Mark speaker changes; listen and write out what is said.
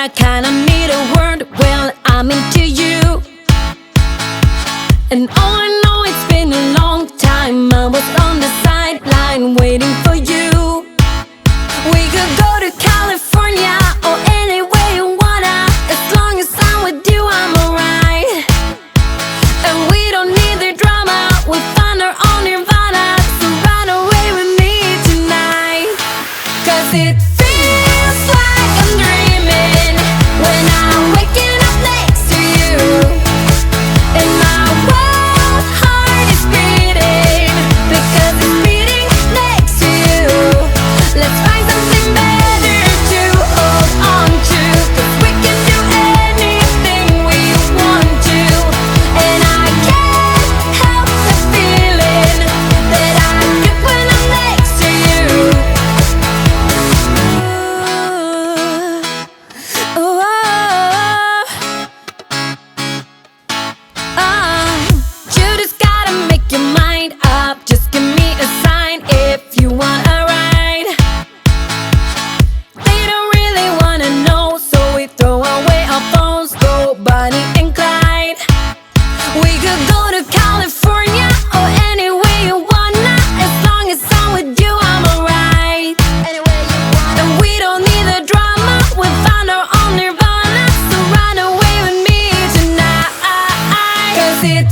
Speaker 1: I kinda need a word. Well, I'm into you, and all I know, it's been a long time. I was on the sideline waiting for you. We could go to California or anywhere you wanna. As long as I'm with you, I'm alright. And we don't need the drama, we'll find our own nirvana. So run away with me tonight, 'cause it feels like I'm dreaming when I'm waking up next to you. And my wild heart is beating because it's beating next to you. Let's find something better to hold on to, 'cause we can do anything we want to. And I can't help the feeling that I get when I'm next to you. Ooh, you just gotta make your mind up. Just give me a sign if you want a ride. They don't really wanna know, so we throw away our phones, go Bonnie and Clyde. We could go to California or anywhere you wanna. As long as I'm with you, I'm alright. And we don't need the drama, we'll find our own nirvana. So run away with me tonight, 'cause it